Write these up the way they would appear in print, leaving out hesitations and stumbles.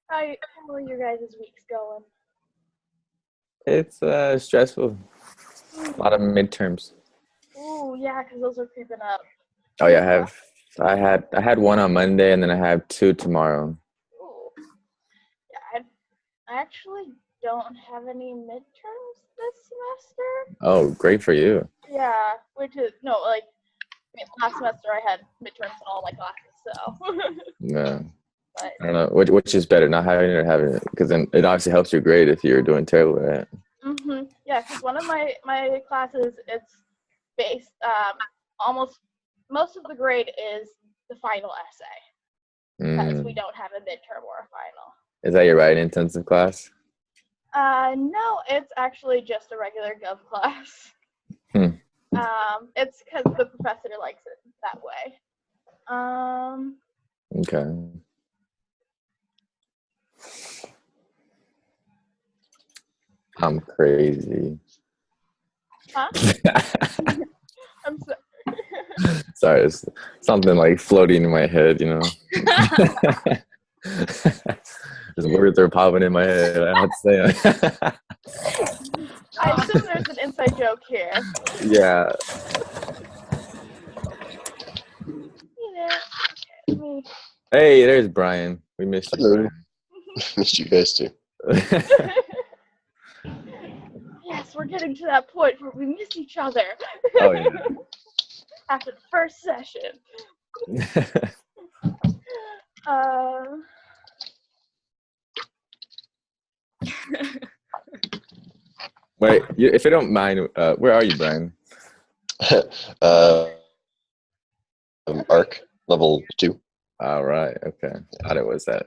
How are your guys' weeks going? It's stressful. A lot of midterms. Ooh, yeah, because those are creeping up. Oh yeah, I had one on Monday and then I have two tomorrow. Ooh, yeah, I actually don't have any midterms this semester. Oh, great for you. Yeah, which is no, like, I mean, last semester I had midterms in all my classes, so. Yeah. But I don't know which is better, not having it or having it, because then it obviously helps your grade if you're doing terrible at it. yeah, because one of my classes, it's based almost most of the grade is the final essay because we Mm. don't have a midterm or a final. Is that your writing intensive class? No, it's actually just a regular Gov class. Hmm. It's because the professor likes it that way. Okay. I'm crazy. Huh? I'm so. Sorry, it's something like floating in my head, Just words are popping in my head. I have to say it. I assume there's an inside joke here. Yeah. Okay, Hey, there's Brian. We missed you, Hello. Brian. Missed you guys too. Yes, we're getting to that point where we miss each other. Oh yeah. After the first session. Wait, if you don't mind, where are you, Brian? uh, Arc level 2. All right. Okay. Thought it was that.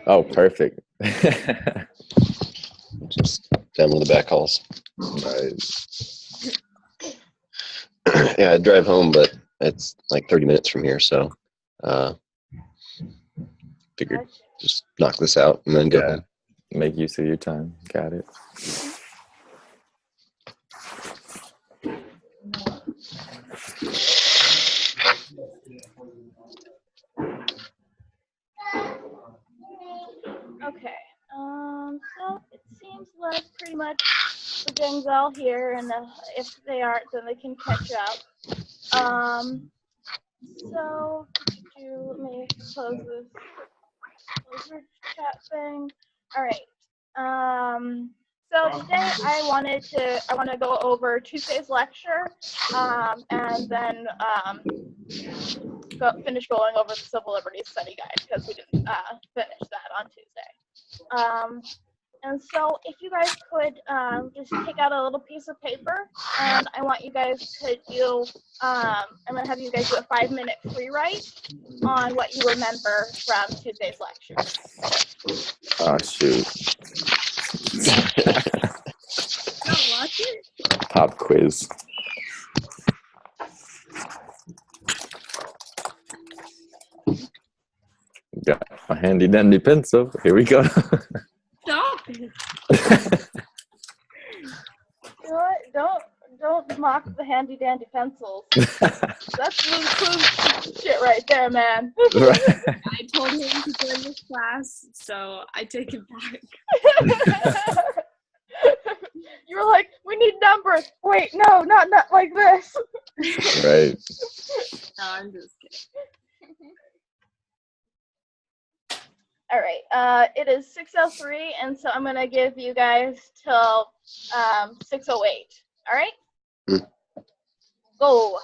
Oh, perfect. Just down one of the back halls. Right. Yeah, I drive home, but it's like 30 minutes from here, so figured just knock this out and then go Yeah. home. Make use of your time. Got it. Okay. So it seems like pretty much the gang's all here, and if they aren't, then they can catch up. So let me close your chat thing. All right. So today I want to go over Tuesday's lecture, and then finish going over the Civil Liberties Study Guide because we didn't finish that on Tuesday. And so if you guys could just take out a little piece of paper, and I want you guys to do, I'm going to have you guys do a 5-minute free write on what you remember from Tuesday's lecture. Oh, shoot. Watch it. Pop quiz. Got a handy dandy pencil. Here we go. Stop it. You know what? Don't mock the handy dandy pencils. That's really cool shit right there, man. Right. I told him to join this class, so I take it back. You were like, we need numbers. Wait, no, not like this. Right. No, I'm just kidding. All right. It is 6:03, and so I'm gonna give you guys till 6:08. All right. Go.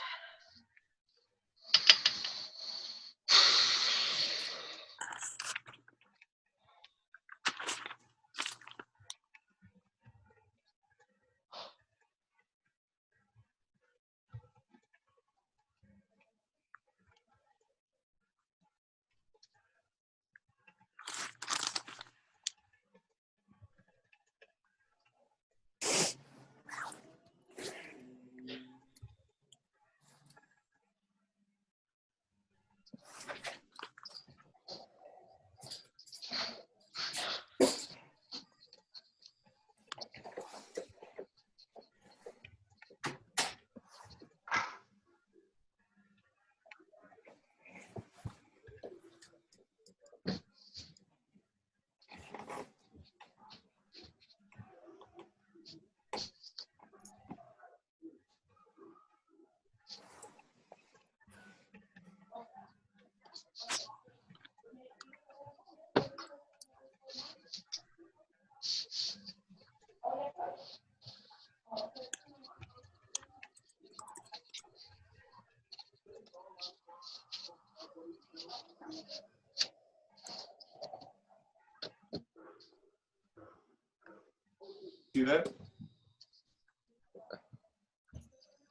See that?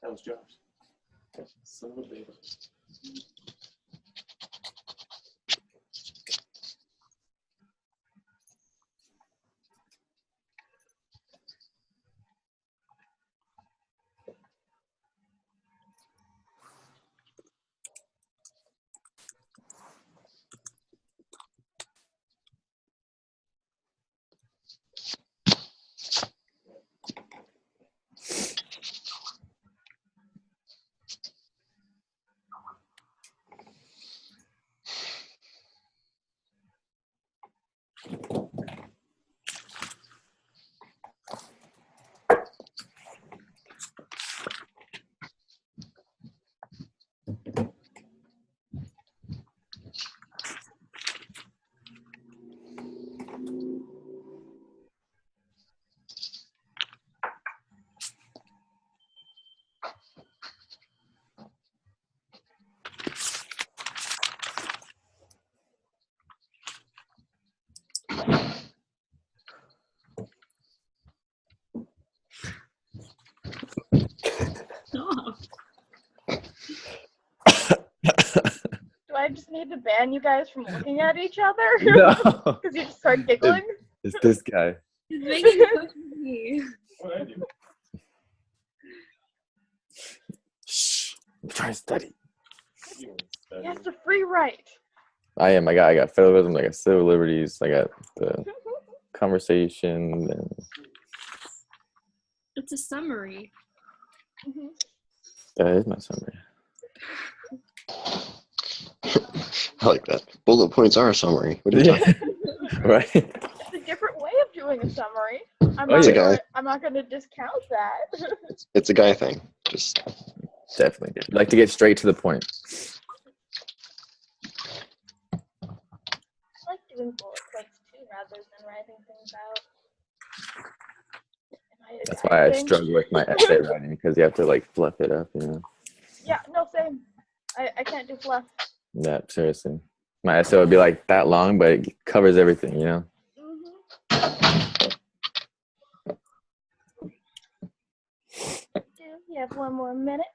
That was Josh. Son of a bitch. Stop. Do I just need to ban you guys from looking at each other? No, Because you just start giggling? it's this guy. He's making fun of me. What I do? Shh, I'm trying to study. You He has the free right. I am. I got federalism. I got civil liberties. I got the conversation. And It's a summary. Mhm. that is my summary. I like that. Bullet points are a summary. What are you talking Right? It's a different way of doing a summary. I'm Oh, not yeah. gonna, I'm not going to discount that. It's a guy thing. Just Definitely. Like to get straight to the point. I like doing bullet points too, rather than writing things out. Am I That's why I typing? struggle with my essay writing because you have to like fluff it up, you know. Yeah, no, same. I can't do fluff. Yeah, seriously. My essay would be like that long, but it covers everything, you know. You have one more minute.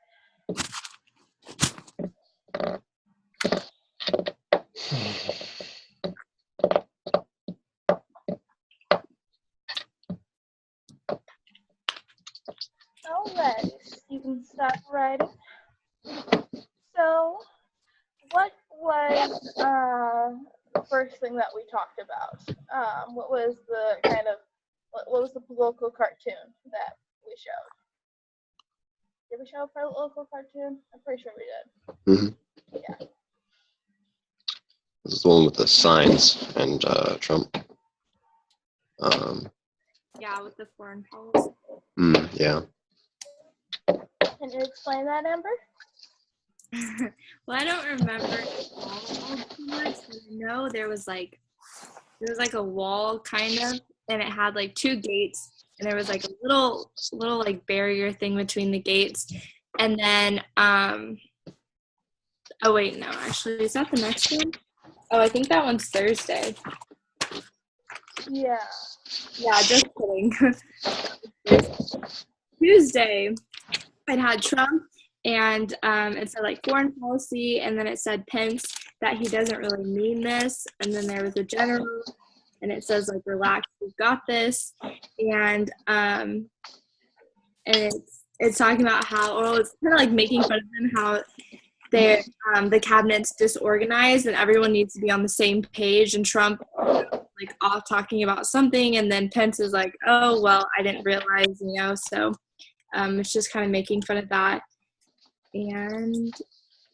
Alright, you can start writing. So, what was the first thing that we talked about? What was the kind of, what was the local cartoon that we showed? Did we show a local cartoon? I'm pretty sure we did. Mhm. Yeah. This is the one with the signs and Trump. Yeah, with the foreign policy. Yeah. Can you explain that, Amber? Well, I don't remember all too much, but I know there was like a wall kind of, and it had like two gates, and there was like a little like barrier thing between the gates, and then oh wait, no, actually, is that the next one? Oh, I think that one's Thursday. Yeah. Yeah, just kidding. Tuesday, it had Trump, and it said like foreign policy, and then it said Pence, that he doesn't really mean this, and then there was a general, and it says like relax, we've got this, and it's talking about how, or it's kind of like making fun of them, how they're the cabinet's disorganized and everyone needs to be on the same page, and Trump like off talking about something, and then Pence is like, oh well, I didn't realize, you know, so it's just kind of making fun of that, and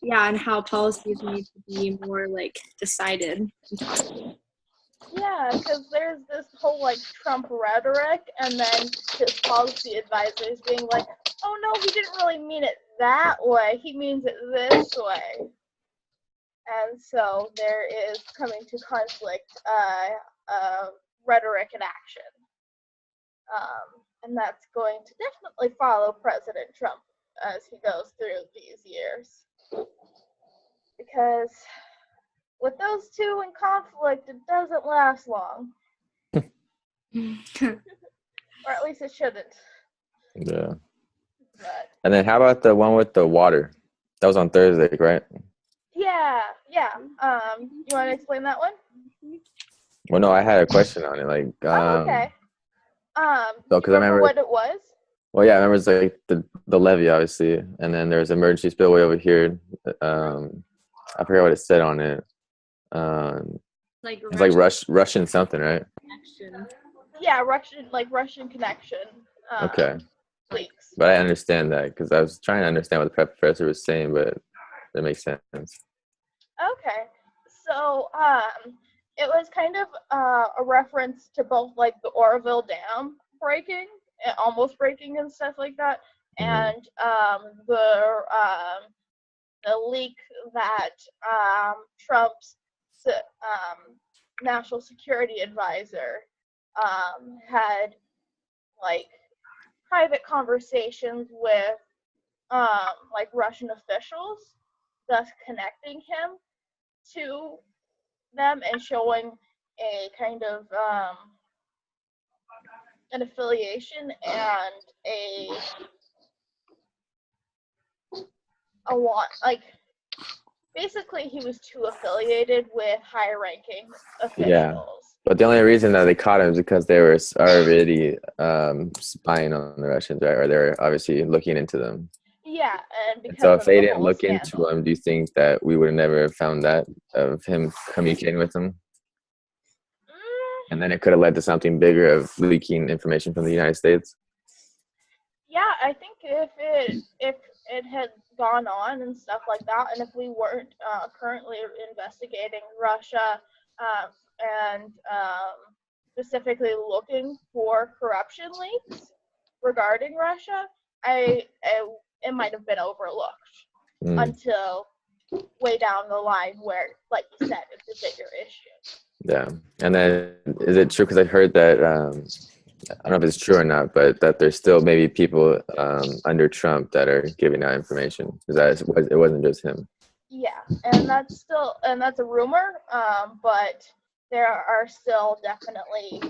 yeah, and how policies need to be more like decided. Yeah, because there's this whole like Trump rhetoric, and then his policy advisors being like, "Oh no, he didn't really mean it that way. He means it this way." And so there is coming to conflict, rhetoric and action, and that's going to definitely follow President Trump as he goes through these years, because with those two in conflict, it doesn't last long. Or at least it shouldn't. Yeah. But And then how about the one with the water? That was on Thursday, right? yeah. You want to explain that one? Well, no, I had a question on it. Like, Oh, okay. so, Do you 'cause I remember- what it was? well, yeah, I remember it's like the levee, obviously, and then there's emergency spillway over here. I forget what it said on it. Like It's like Russian something, right? connection. Yeah, Russian connection. Okay. Leaks. But I understand that because I was trying to understand what the professor was saying, but that makes sense. Okay. So, it was kind of a reference to both like the Oroville Dam breaking, almost breaking and stuff like that, and the leak that Trump's national security advisor had like private conversations with like Russian officials, thus connecting him to them and showing a kind of an affiliation and a want, like basically he was too affiliated with higher ranking officials. Yeah. But the only reason that they caught him is because they were already spying on the Russians, right? Or they're obviously looking into them. Yeah, and because So of if they the didn't whole look scandal. into him, do you think that we would have never found that of him communicating with them? And then it could have led to something bigger of leaking information from the United States? Yeah, I think if it had gone on and stuff like that, and if we weren't currently investigating Russia and specifically looking for corruption leaks regarding Russia, it might have been overlooked until way down the line where, like you said, it's a bigger issue. Yeah. And then is it true? Because I heard that, I don't know if it's true or not, but that there's still maybe people under Trump that are giving out information. Because it wasn't just him. Yeah, and that's a rumor, but there are still definitely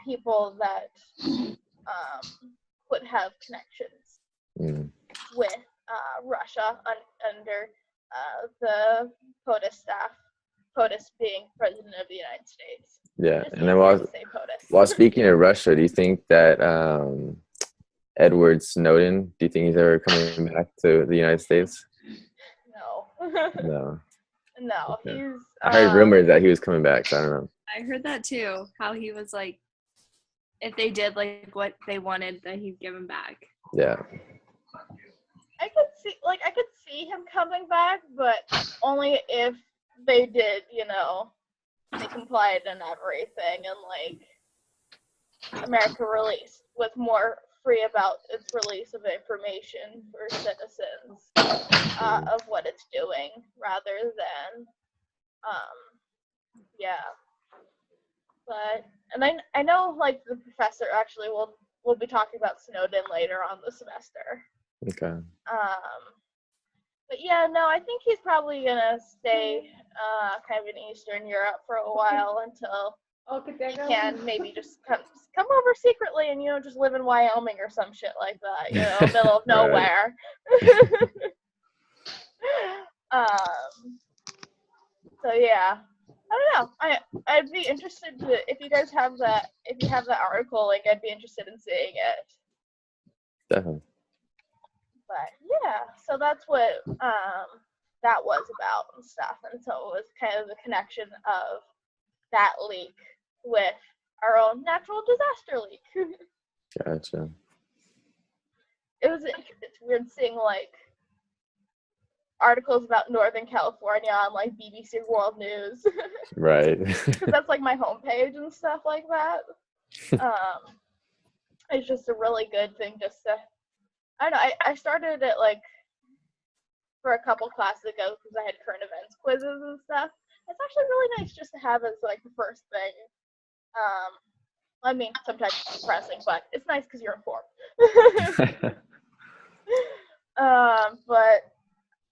people that would have connections with Russia under the POTUS staff. POTUS being President of the United States. Yeah, Just and then easier to say POTUS. while speaking of Russia, do you think that Edward Snowden, do you think he's ever coming back to the United States? No. No. No, Okay. he's. I heard rumors that he was coming back, so I don't know. I heard that too. How he was like, if they did like what they wanted, then he'd give them back. Yeah. I could see him coming back, but only if they did, they complied and everything, and like America was more free about its release of information for citizens of what it's doing, rather than, yeah. But I know like the professor actually will be talking about Snowden later on the semester. Okay. But yeah, no, I think he's probably gonna stay kind of in Eastern Europe for a while until he can maybe just come over secretly and just live in Wyoming or some shit like that, middle of nowhere. So yeah, I don't know. I'd be interested if you guys have that article, like I'd be interested in seeing it. Definitely. But yeah, so that's what that was about and stuff, and so it was kind of the connection of that leak with our own natural disaster leak. Gotcha. It's weird seeing like articles about Northern California on like BBC World News. Right. Because that's like my homepage and stuff like that. It's just a really good thing just to, I don't know, I started it like for a couple classes ago because I had current events quizzes and stuff. It's actually really nice just to have as like the first thing. I mean, sometimes it's depressing, but it's nice because you're informed. But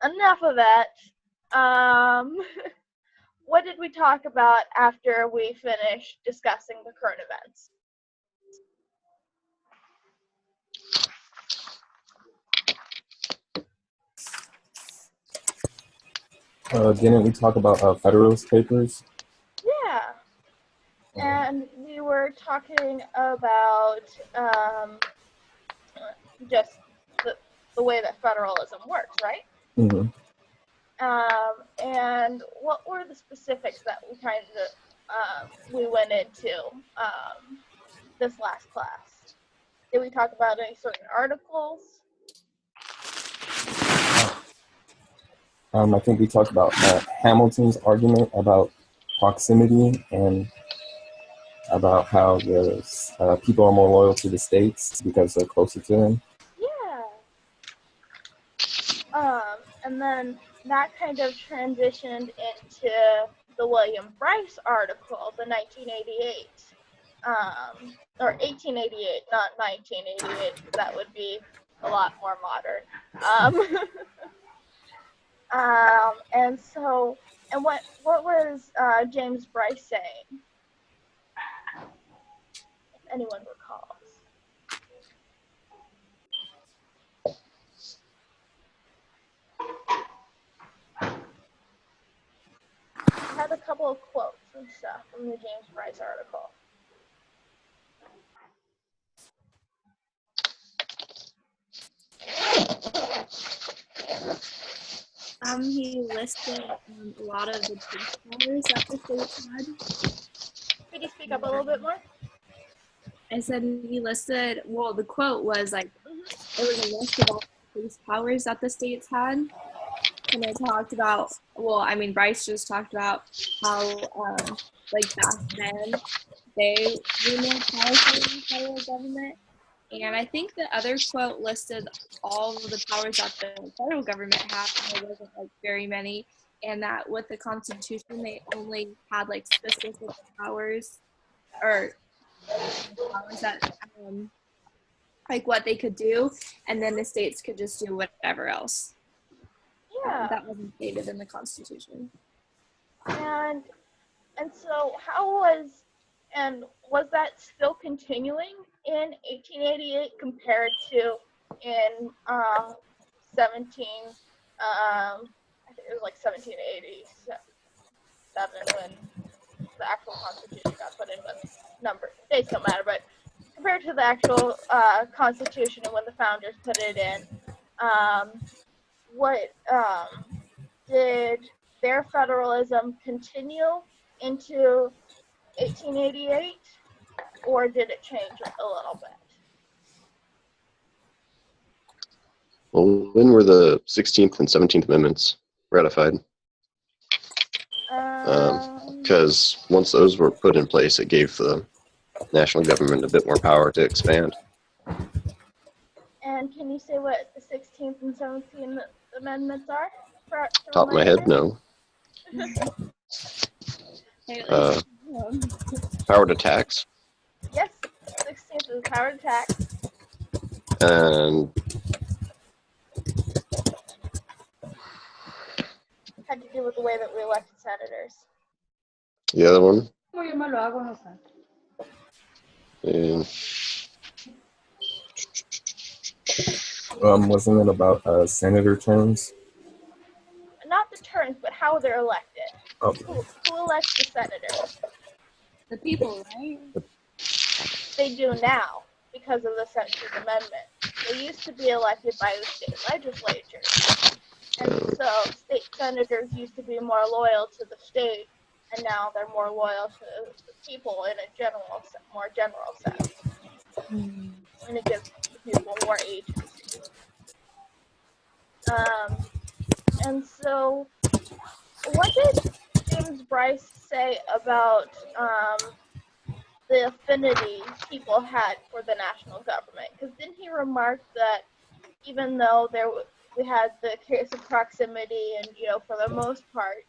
enough of that. what did we talk about after we finished discussing the current events? Didn't we talk about Federalist Papers? Yeah. And we were talking about just the way that federalism works, right? Mm-hmm. And what were the specifics that we kind of we went into this last class? Did we talk about any certain articles? I think we talked about Hamilton's argument about proximity and about how the people are more loyal to the states because they're closer to them. Yeah. And then that kind of transitioned into the William Bryce article, the 1988, or 1888, not 1988, because that would be a lot more modern. And so, and what was James Bryce saying? If anyone recalls. I had a couple of quotes and stuff from the James Bryce article. He listed a lot of the police powers that the states had. Could you speak up a little bit more? I said he listed, well, the quote was like, it was a list of all the police powers that the states had. And it talked about, well, I mean, Bryce just talked about how, like, back then, they were more powerful than the federal government. And I think the other quote listed all of the powers that the federal government had, and there wasn't, like, very many. And that with the Constitution, they only had, like, specific powers, or powers that, like, what they could do, and then the states could just do whatever else. Yeah. That wasn't stated in the Constitution. And so was that still continuing in 1888 compared to in 17 I think it was like 1787 when the actual Constitution got put in, but dates don't matter, but compared to the actual Constitution and when the founders put it in, did their federalism continue into 1888, or did it change a little bit? Well, when were the 16th and 17th Amendments ratified? Because once those were put in place, it gave the national government a bit more power to expand. And can you say what the 16th and 17th Amendments are? Top of my head, no. Power to tax. Yes, 16th is power to tax. And had to do with the way that we elected senators. the other one? Wasn't it about senator terms? Not the terms, but how they're elected. Oh. Who elects the senators? The people, right? They do now because of the 17th Amendment. They used to be elected by the state legislatures. And so state senators used to be more loyal to the state, and now they're more loyal to the people in a more general sense. And it gives the people more agency. And so, what did James Bryce say about the affinity people had for the national government? Because didn't he remark that even though we had the case of proximity and, for the most part,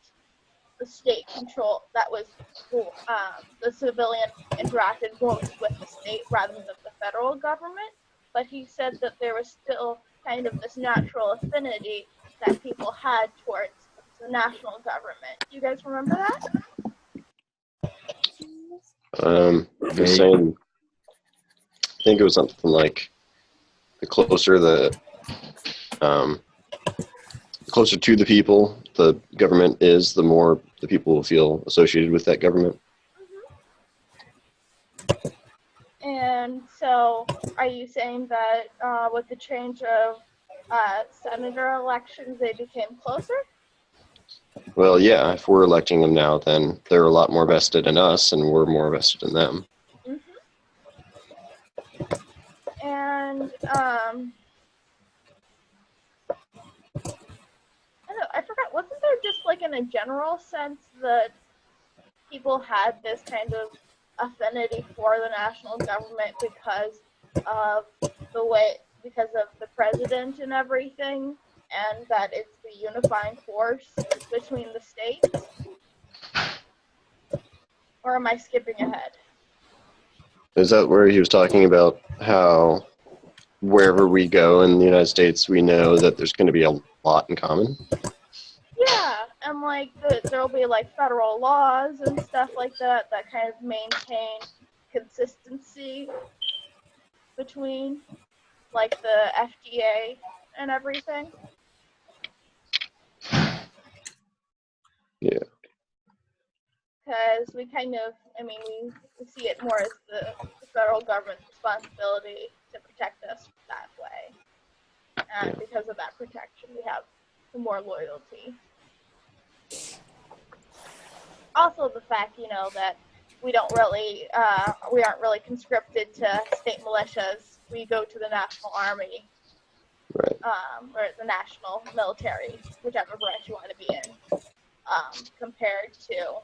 the state control, that was the civilian interacted most with the state rather than the federal government, but he said that there was still kind of this natural affinity that people had towards the national government. Do you guys remember that? You're saying, I think it was something like the closer closer to the people the government is, the more the people will feel associated with that government. And so, are you saying that with the change of senator elections, they became closer? Well, yeah, if we're electing them now, then they're a lot more vested in us, and we're more vested in them. And I forgot, wasn't there just like in a general sense that people had this kind of affinity for the national government because of the president and everything, and that it's the unifying force between the states? Or am I skipping ahead? Is that where he was talking about how wherever we go in the United States, we know that there's going to be a lot in common? Yeah, and like there'll be like federal laws and stuff like that that kind of maintain consistency between like the FDA and everything. Yeah. Because we kind of, we see it more as the federal government's responsibility to protect us that way. And because of that protection, we have more loyalty. Also the fact, that we aren't really conscripted to state militias. We go to the national army, Right. or the national military, whichever branch you want to be in, compared to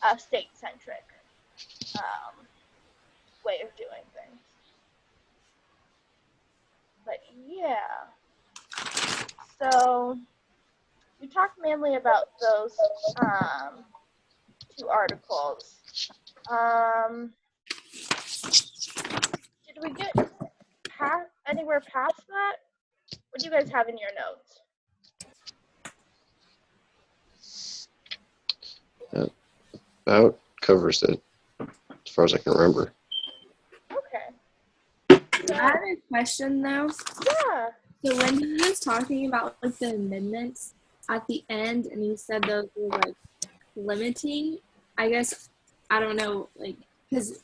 a state-centric way of doing things. But yeah, so we talked mainly about those two articles. Did we get anywhere past that? What do you guys have in your notes? About covers it, as far as I can remember. Okay. I have a question though. Yeah. So when he was talking about like the amendments at the end, and he said those were like limiting, I guess I don't know, like, because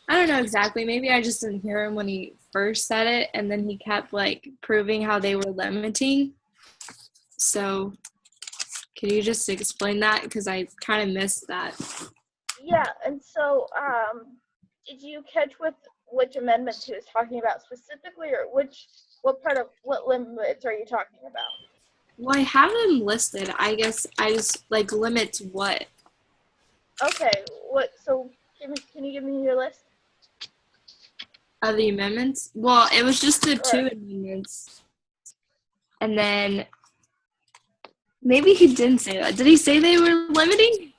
I don't know exactly. Maybe I just didn't hear him when he first said it, and then he kept like proving how they were limiting. So, can you just explain that? Because I kind of missed that. Yeah, and so did you catch which amendments he was talking about specifically, or what limits are you talking about? Well, I have them listed. I guess I just like limits what. Okay, so can you give me your list? Of the amendments? Well, it was just the two amendments. And then maybe he didn't say that. Did he say they were limiting?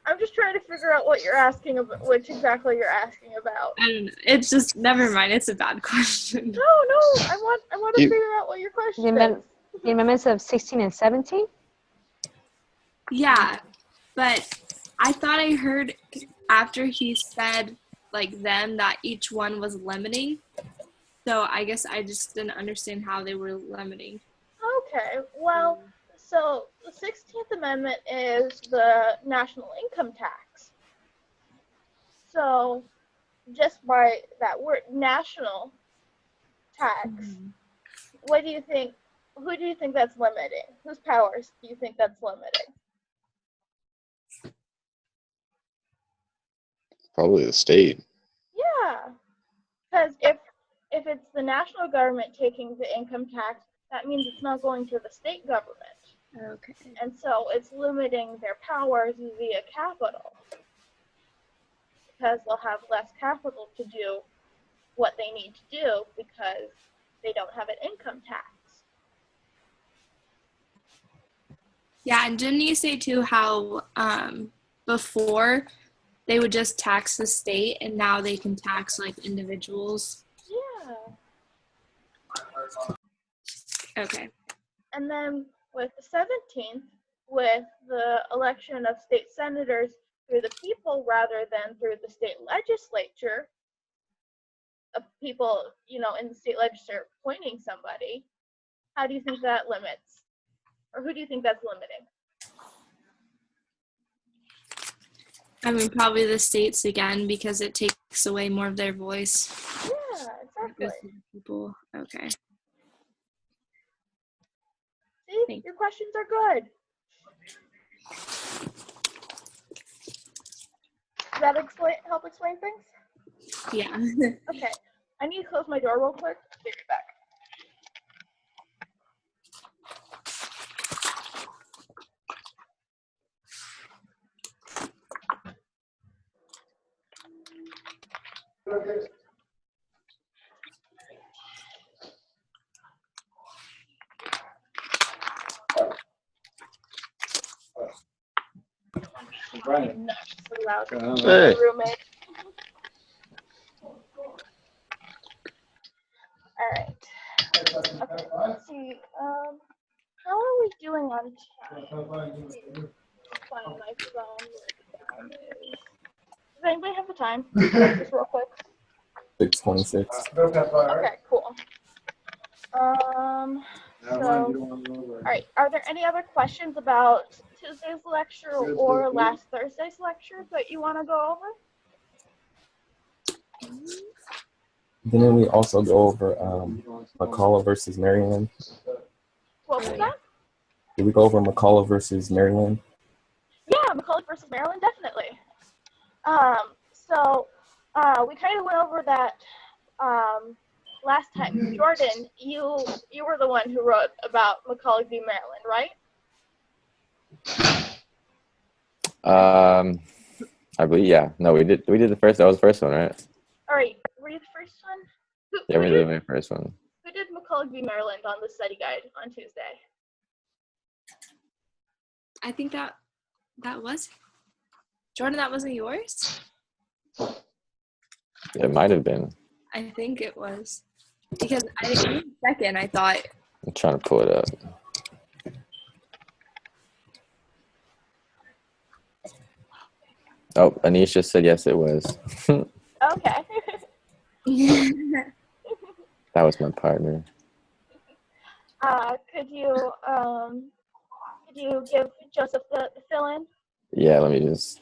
I'm just trying to figure out what you're asking about, which exactly you're asking about. I don't know. It's just, never mind. It's a bad question. No, I want to figure out what your question is. The amendments of 16 and 17? Yeah, but I thought I heard after he said like them that each one was limiting. So I guess I just didn't understand how they were limiting. Okay, well, so the 16th Amendment is the national income tax. So just by that word, national tax, who do you think that's limiting? Whose powers do you think that's limiting? Probably the state. Yeah, because if it's the national government taking the income tax, that means it's not going to the state government. Okay. And so it's limiting their powers via capital, because they'll have less capital to do what they need to do because they don't have an income tax. Yeah, and didn't you say too how before they would just tax the state and now they can tax like individuals? Yeah. Okay. And then with the 17th, with the election of state senators through the people rather than through the state legislature, people, in the state legislature appointing somebody, how do you think that limits? Or who do you think that's limiting? I mean, probably the states again, because it takes away more of their voice. Yeah, exactly. People. Okay. See, Thanks. your questions are good. Does that help explain things? Yeah. Okay. I need to close my door real quick. Be right back. Right. Not so loud. Hey. Roommate. All right. Okay. Let's see. How are we doing on time? Let's see. Find my phone. Where the time is. Does anybody have the time? Just real quick. 6:26. Okay. Cool. So, all right. Are there any other questions about Tuesday's lecture or last Thursday's lecture that you want to go over? Didn't we also go over McCullough versus Maryland? What was that? Did we go over McCullough versus Maryland? Yeah, McCullough versus Maryland, definitely. So we kind of went over that last time. Jordan, you were the one who wrote about McCullough v. Maryland, right? I believe, yeah. No, we did the first. That was the first one, right? All right. Were you the first one? Yeah, we did the first one. Who did McCullough v. Maryland on the study guide on Tuesday? I think that was Jordan. That wasn't yours. It might have been. I think it was, because in a second I thought. I'm trying to pull it up. Oh, Anish just said yes, it was. Okay. That was my partner. Could you give Joseph the fill-in? Yeah, let me just.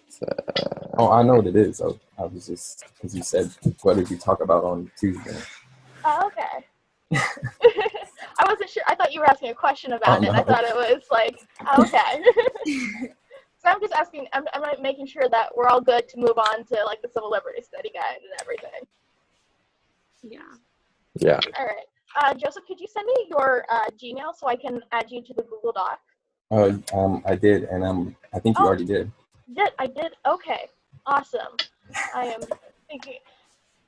Oh, I know what it is. I was just, because you said, what did you talk about on Tuesday? Oh, okay. I wasn't sure. I thought you were asking a question about it. No. I thought it was like, okay. So I'm just asking, I'm making sure that we're all good to move on to like the civil liberties study guide and everything. Yeah. Yeah. All right. Joseph, could you send me your Gmail so I can add you to the Google Doc? I did, and I think you already did. I did? Okay. Awesome. I am thinking,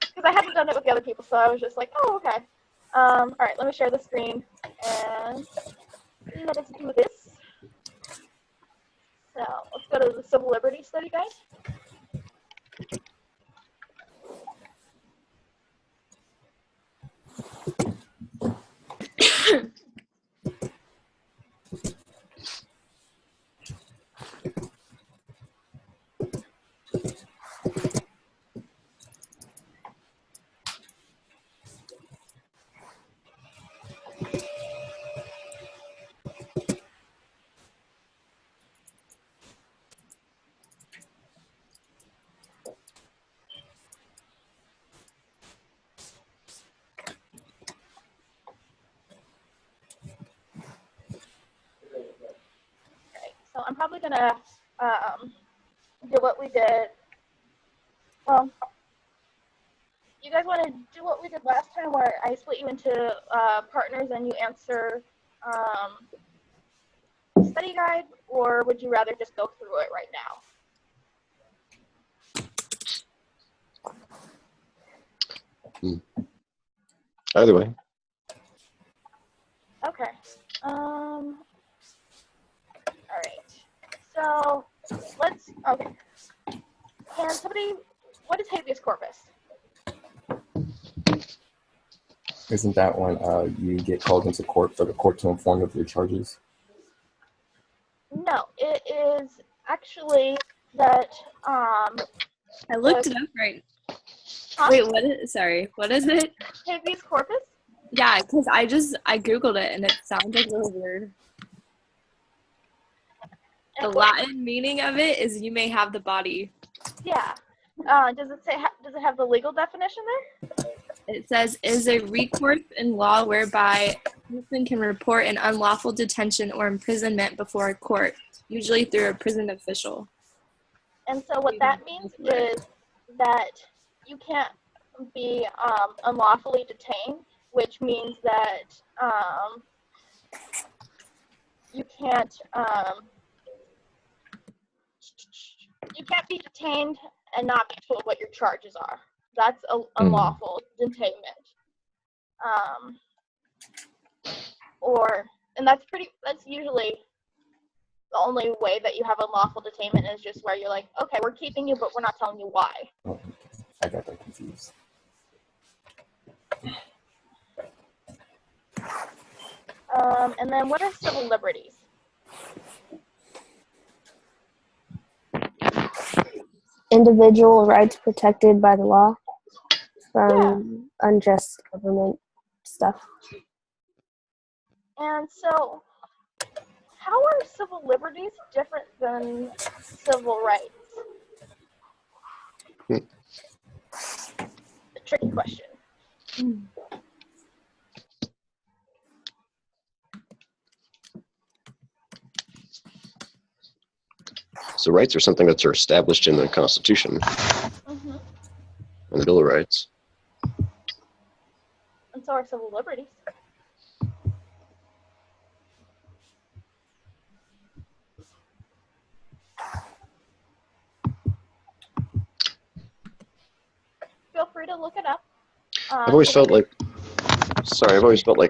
because I hadn't done it with the other people, so I was just like, oh, okay. All right, let me share the screen, and let us do this. So let's go to the Civil Liberties Study Guide. So I'm probably going to do what we did. Well, you guys want to do what we did last time where I split you into partners and you answer study guide, or would you rather just go through it right now? Either way. Okay. All right. So okay. Can somebody, what is habeas corpus? Isn't that when you get called into court for the court to inform you of your charges? No, it is actually that I looked it up right. huh? Wait, what is it? habeas corpus. Yeah, because I googled it and it sounds like a little weird. The And Latin meaning of it is you may have the body. yeah. Does it say? Does it have the legal definition there? It says is a recourse in law whereby a person can report an unlawful detention or imprisonment before a court, usually through a prison official. And so what that means is that you can't be unlawfully detained, which means that you can't be detained and not be told what your charges are. That's unlawful detainment. And that's usually the only way that you have unlawful detainment is just where you're like, okay, we're keeping you, but we're not telling you why. Oh, I got that confused. And then what are civil liberties? Individual rights protected by the law from unjust government stuff. And so, how are civil liberties different than civil rights? A tricky question. So rights are something that's established in the Constitution Mm-hmm. and the Bill of Rights. And so are civil liberties. Feel free to look it up. I've always felt like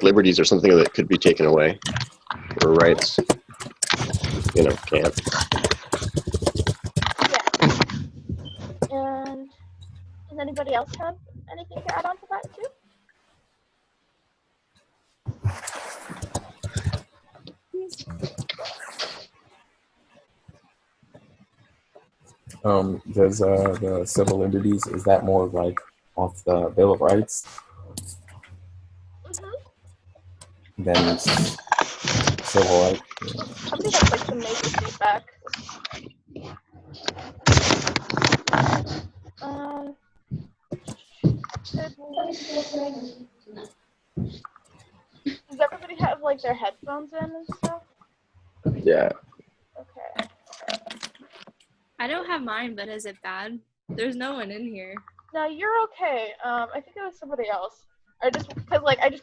liberties are something that could be taken away, or rights, can't. Yeah. And does anybody else have anything to add on to that too? Does the civil liberties, is that more like off the Bill of Rights than civil rights? Somebody has like some major feedback. Does everybody have like their headphones in and stuff? Yeah. Okay. I don't have mine, but is it bad? There's no one in here. No, you're okay. I think it was somebody else. I just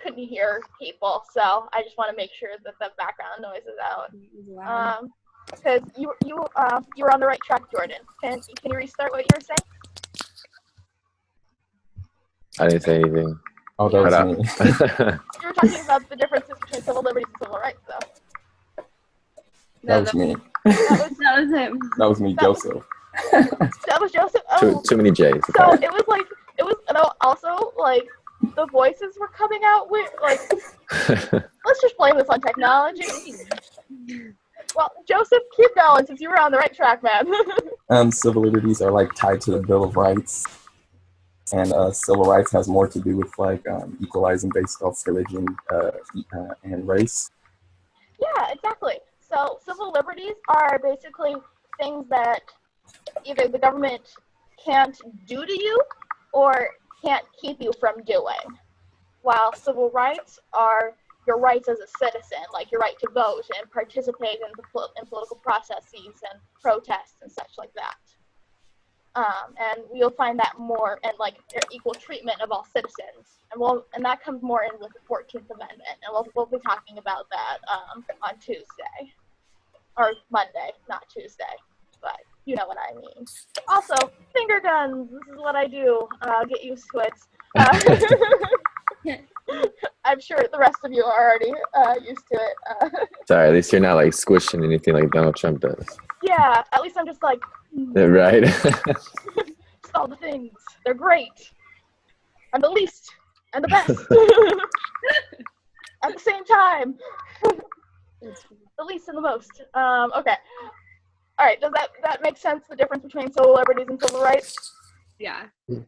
couldn't hear people, so I just want to make sure that the background noise is out. Because you were on the right track, Jordan. Can you restart what you were saying? I didn't say anything. Oh, that was me. You were talking about the differences between civil liberties and civil rights, though. That was me. That was him. That was me, Joseph. That was Joseph. Oh. Too many J's. So it was also like the voices were coming out with like. Let's just blame this on technology. Well, Joseph, keep going since you were on the right track, man. Civil liberties are like tied to the Bill of Rights, and civil rights has more to do with like equalizing based off religion and race. Yeah, exactly. So civil liberties are basically things that either the government can't do to you or can't keep you from doing, while civil rights are your rights as a citizen, like your right to vote and participate in political processes and protests and such like that. And you'll find that more in like equal treatment of all citizens, and that comes more in with the 14th Amendment, and we'll be talking about that on Tuesday or Monday, not Tuesday, but you know what I mean. Also, finger guns. This is what I do. Get used to it. I'm sure the rest of you are already used to it. Sorry, at least you're not like squishing anything like Donald Trump does. Yeah, at least I'm just like. Right. Just all the things. They're great. I'm the least and the best at the same time. The least and the most. Okay. All right. Does that make sense? The difference between civil liberties and civil rights? Yeah. All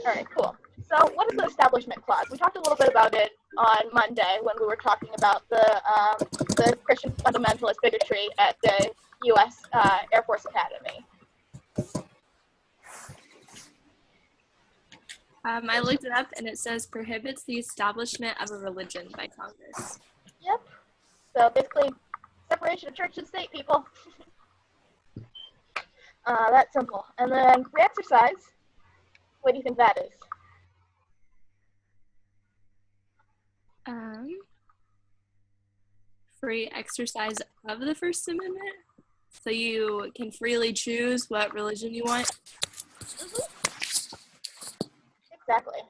right. Cool. So, what is the Establishment Clause? We talked a little bit about it on Monday when we were talking about the Christian fundamentalist bigotry at the U.S. Air Force Academy. I looked it up, and it says prohibits the establishment of a religion by Congress. Yep. So basically, separation of church and state, people. That's simple. And then free exercise. What do you think that is? Free exercise of the First Amendment. So you can freely choose what religion you want. Exactly.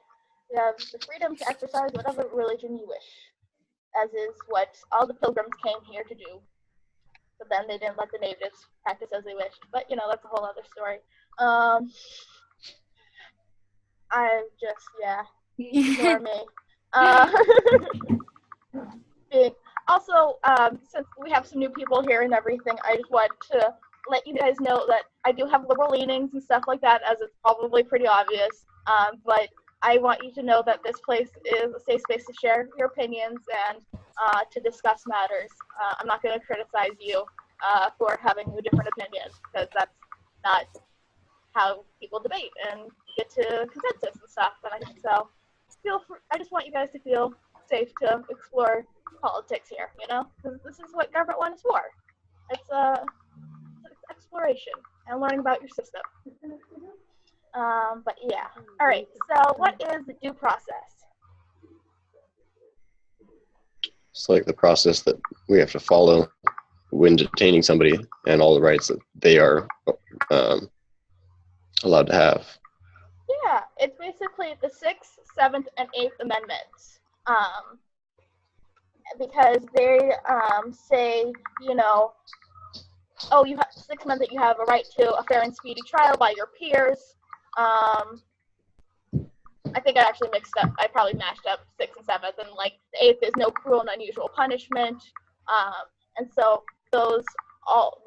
You have the freedom to exercise whatever religion you wish, as is what all the pilgrims came here to do. But then they didn't let the natives practice as they wished. But, that's a whole other story. Ignore me. Also, since we have some new people here and everything, I just want to let you guys know that I do have liberal leanings and stuff like that, as it's probably pretty obvious. But I want you to know that this place is a safe space to share your opinions and to discuss matters. I'm not going to criticize you for having a different opinion, because that's not how people debate and get to consensus and stuff. So I just want you guys to feel safe to explore politics here, because this is what Govt 1 is for. It's exploration and learning about your system. But yeah. All right. So what is the due process? It's like the process that we have to follow when detaining somebody and all the rights that they are allowed to have. Yeah, it's basically the 6th, 7th, and 8th Amendments. Because they say, you have 6th Amendment, you have a right to a fair and speedy trial by your peers. I think I actually mixed up. I probably mashed up 6th and 7th, and the 8th is no cruel and unusual punishment. And so those all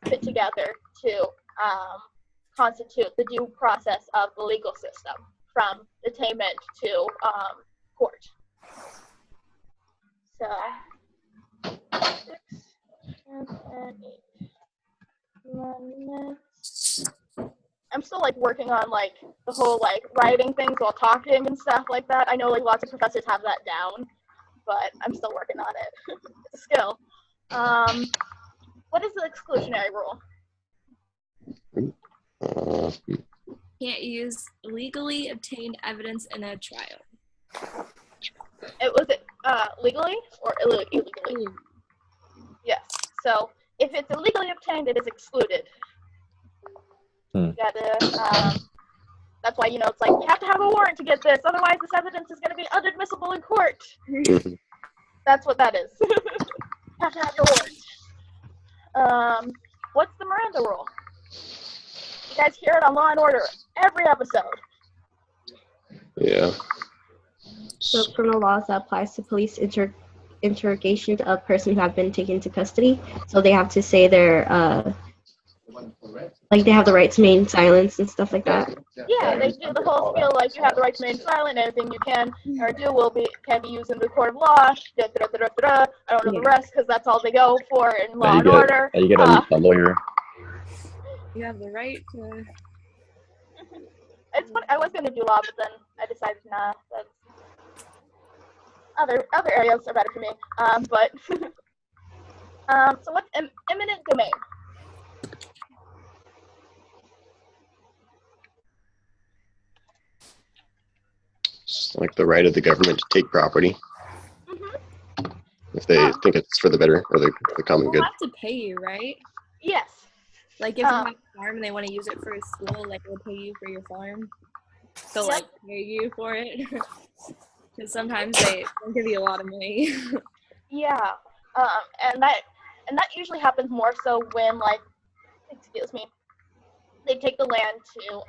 fit together to constitute the due process of the legal system, from detainment to court. So 6 and 8 Amendments. I'm still working on the whole writing things while talking and stuff like that. I know lots of professors have that down, but I'm still working on it. It's a skill. What is the exclusionary rule? Can't use legally obtained evidence in a trial. Was it legally or illegally? Yes. So if it's illegally obtained, it is excluded. You gotta, that's why, it's you have to have a warrant to get this, otherwise this evidence is going to be inadmissible in court. That's what that is. You have to have your warrant. What's the Miranda rule? You guys hear it on Law and Order every episode. Yeah. So criminal laws that applies to police interrogation of persons who have been taken into custody. So they have to say they're they have the right to remain silent and stuff like that. Yeah, they do the whole spiel you have the right to remain silent. Anything you can or do can be used in the court of law. I don't know the rest because that's all they go for in Law and Order. You get a lawyer. You have the right to. It's funny. I was going to do law, but then I decided nah. That's other areas are better for me. So what's eminent domain? It's the right of the government to take property if they think it's for the better or the common good. They'll have to pay you, right? Yes. If you have a farm and they want to use it for a school, they'll pay you for your farm. They'll pay you for it. Because sometimes they don't give you a lot of money. Yeah. And that usually happens more so when they take the land to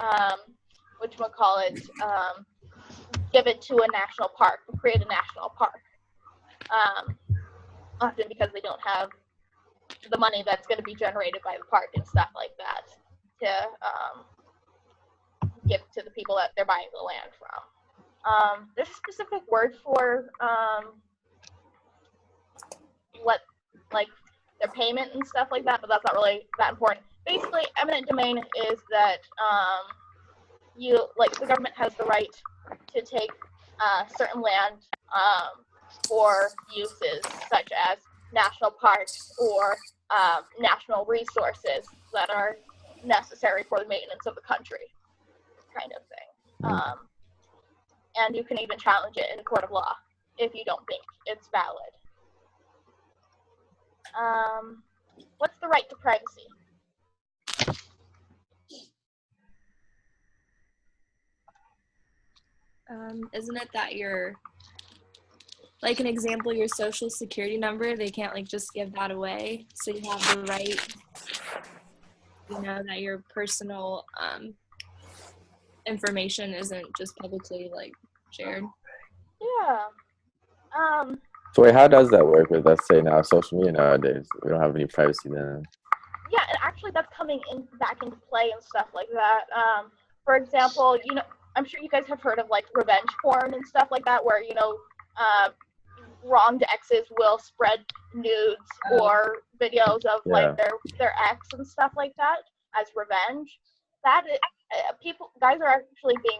give it to a national park, create a national park. often because they don't have the money that's going to be generated by the park and stuff like that to give to the people that they're buying the land from. There's a specific word for what, like, their payment and stuff like that, but that's not really that important. Basically, eminent domain is that the government has the right to take certain land for uses such as national parks or national resources that are necessary for the maintenance of the country, kind of thing. And you can even challenge it in a court of law if you don't think it's valid. What's the right to privacy? Isn't it that your, like an example, your social security number, they can't like just give that away, so you have the right, that your personal information isn't just publicly like shared. Yeah. So wait, how does that work with, let's say, now social media nowadays? We don't have any privacy then. Yeah, and actually that's coming back into play and stuff like that. For example, I'm sure you guys have heard of like revenge porn and stuff like that, where wronged exes will spread nudes or videos of like their ex and stuff like that as revenge. That is, guys are actually being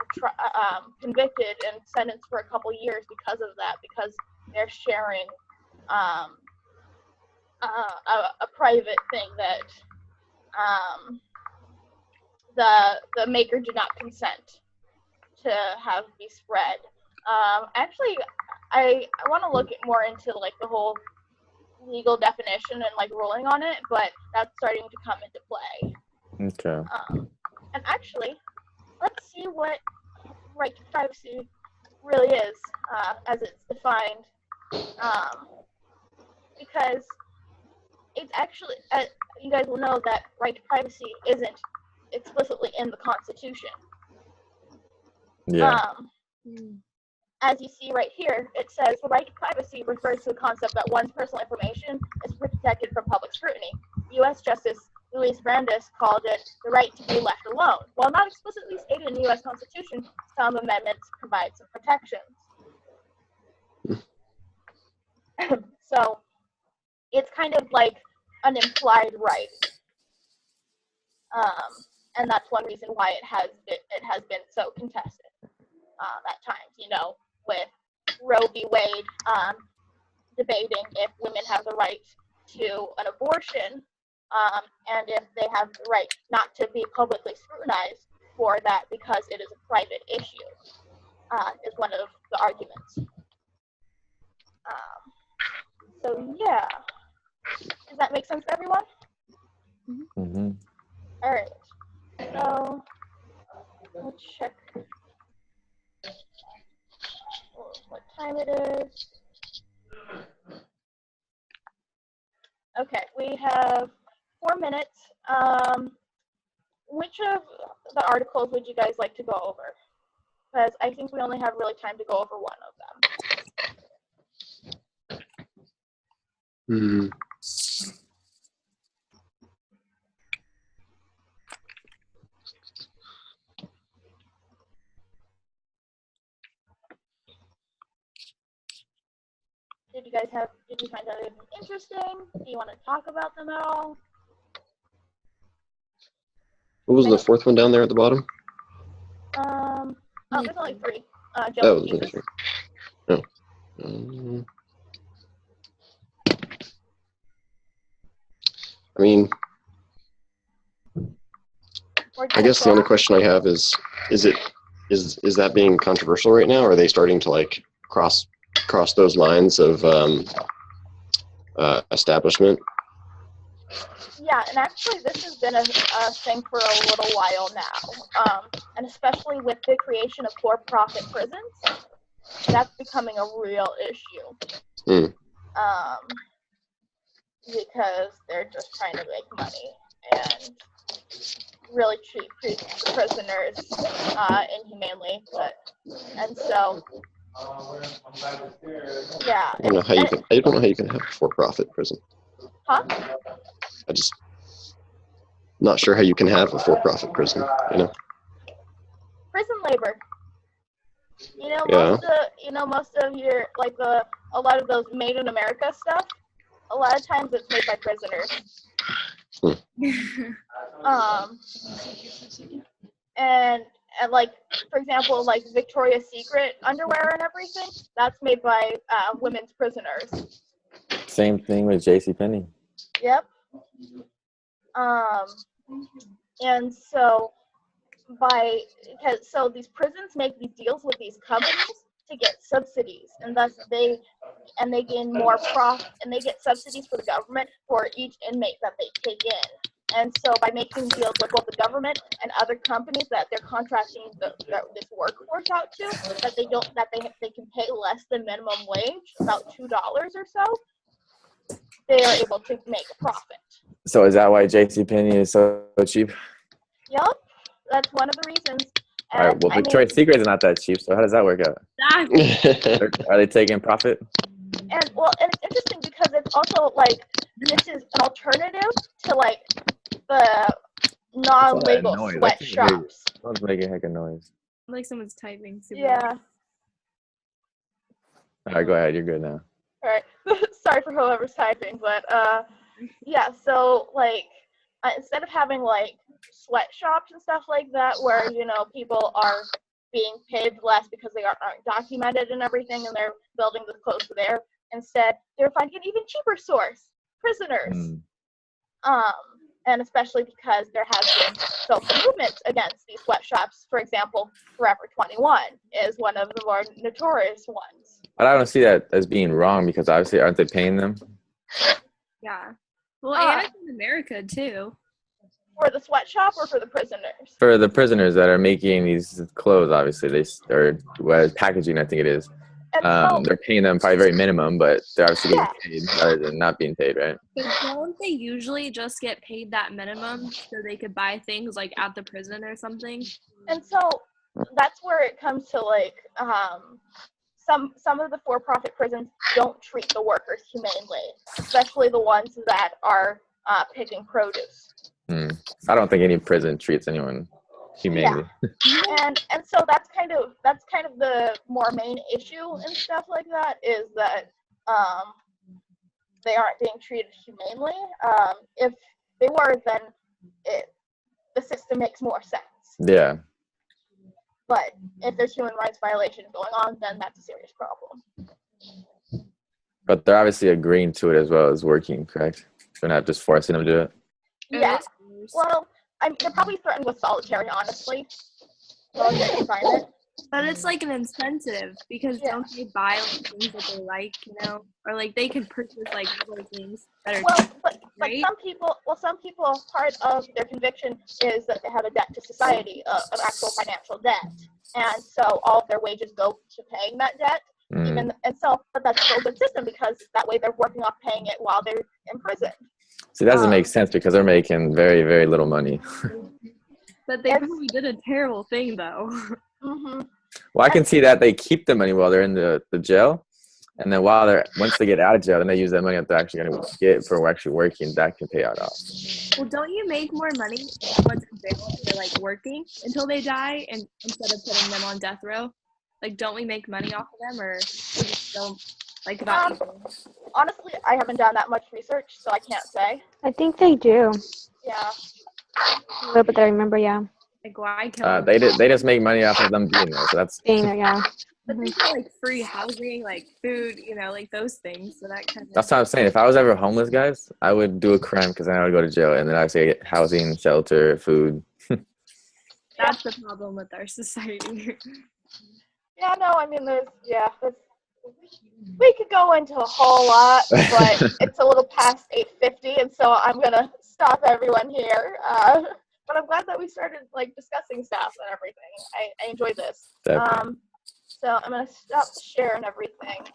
convicted and sentenced for a couple years because of that, because they're sharing a private thing that the maker did not consent to have be spread. Actually, I want to look more into like the whole legal definition and like ruling on it, but that's starting to come into play. Okay. And actually, let's see what right to privacy really is as it's defined, because it's actually, you guys will know that right to privacy isn't explicitly in the Constitution. Yeah. As you see right here, it says the right to privacy refers to the concept that one's personal information is protected from public scrutiny. U.S. Justice Luis Brandeis called it the right to be left alone. While not explicitly stated in the U.S. Constitution, some amendments provide some protections. So it's kind of like an implied right, and that's one reason why it has been so contested at times. With Roe v. Wade debating if women have the right to an abortion, and if they have the right not to be publicly scrutinized for that because it is a private issue, is one of the arguments. So yeah, does that make sense to everyone? Mm-hmm. All right. So let's check what time it is. Okay, we have 4 minutes. Which of the articles would you guys like to go over? Because I think we only have really time to go over one of them. Did you find that interesting? Do you want to talk about them at all? What was the fourth one down there at the bottom? There's only 3. There's only 3. No. I mean, I guess the only question I have is that being controversial right now? Or are they starting to like cross those lines of establishment? Yeah, and actually this has been a thing for a little while now, and especially with the creation of for-profit prisons, that's becoming a real issue. Because they're just trying to make money and really treat prisoners inhumanely, and so Yeah. I don't know how you can. I don't know how you can have a for-profit prison. Huh? I just not sure how you can have a for-profit prison. You know. Prison labor. You know, Yeah. most of your a lot of those made in America stuff. A lot of times it's made by prisoners. And like, for example, like Victoria's Secret underwear and everything, that's made by women's prisoners. Same thing with JCPenney. Yep. And so so these prisons make these deals with these companies to get subsidies, and thus they gain more profit, and they get subsidies for the government for each inmate that they take in. And so by making deals with both the government and other companies that they're contracting this workforce out to, that they can pay less than minimum wage, about $2 or so, they are able to make a profit. So is that why JCPenney is so cheap? Yep, that's one of the reasons. All right. Well, Victoria's Secret is not that cheap. So how does that work out? Exactly. Are they taking profit? And it's interesting because it's also like this is an alternative to like the non-legal sweatshops. Someone's making a heck of noise. Like someone's typing. Super Yeah. loud. All right, go ahead. You're good now. All right. Sorry for whoever's typing, but yeah. So like instead of having like sweatshops and stuff like that, where people are being paid less because they aren't documented and everything, and they're building the clothes there. Instead, they're finding an even cheaper source: prisoners. And especially because there has been social movements against these sweatshops. For example, Forever 21 is one of the more notorious ones. But I don't see that as being wrong because obviously aren't they paying them? Yeah. Well, and it's in America too. For the sweatshop or for the prisoners? For the prisoners that are making these clothes, obviously packaging, I think it is. And they're paying them probably very minimum, but they're obviously getting paid rather than not being paid, right? But don't they usually just get paid that minimum so they could buy things like at the prison or something? And so that's where it comes to like some of the for-profit prisons don't treat the workers humanely, especially the ones that are picking produce. I don't think any prison treats anyone humanely. Yeah. and so that's kind of the more main issue and stuff like that, is that they aren't being treated humanely. If they were, then the system makes more sense. Yeah. But if there's human rights violations going on, then that's a serious problem. But they're obviously agreeing to it as well as working, correct? They're not just forcing them to do it. Yeah. Well, they're probably threatened with solitary, honestly. So they can find it. But it's like an incentive because don't they buy like things that they like, or like they could purchase like other things that are but right? some people, part of their conviction is that they have a debt to society, an actual financial debt, and so all of their wages go to paying that debt. But that's still a good system because that way they're working off paying it while they're in prison. See, that doesn't make sense because they're making very, very little money. But they probably did a terrible thing, though. Mm-hmm. Well, I can see that they keep the money while they're in the jail, and then once they get out of jail, then they use that money that they're actually going to get for actually working. That can pay out off. Well, don't you make more money once in jail if they're like working until they die, and instead of putting them on death row? Like, don't we make money off of them, or we just don't like about honestly, I haven't done that much research, so I can't say. I think they do. Yeah. A little bit that I remember, yeah. Like, why kill them? They just make money off of them being there, so that's being there, yeah. But they get like free housing, like food, like those things. So that kind of. That's what I'm saying. If I was ever homeless, guys, I would do a crime because then I would go to jail, and then I would say get housing, shelter, food. That's the problem with our society. Yeah, no, I mean, we could go into a whole lot, but it's a little past 8:50, and so I'm gonna stop everyone here. But I'm glad that we started like discussing stuff and everything. I enjoyed this. So I'm gonna stop the share and everything.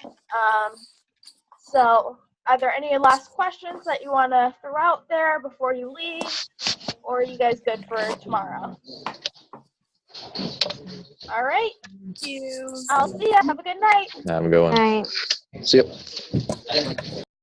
So are there any last questions that you want to throw out there before you leave, or are you guys good for tomorrow? All right. you. I'll see ya. Have a good night. Have a good one. All right. See ya.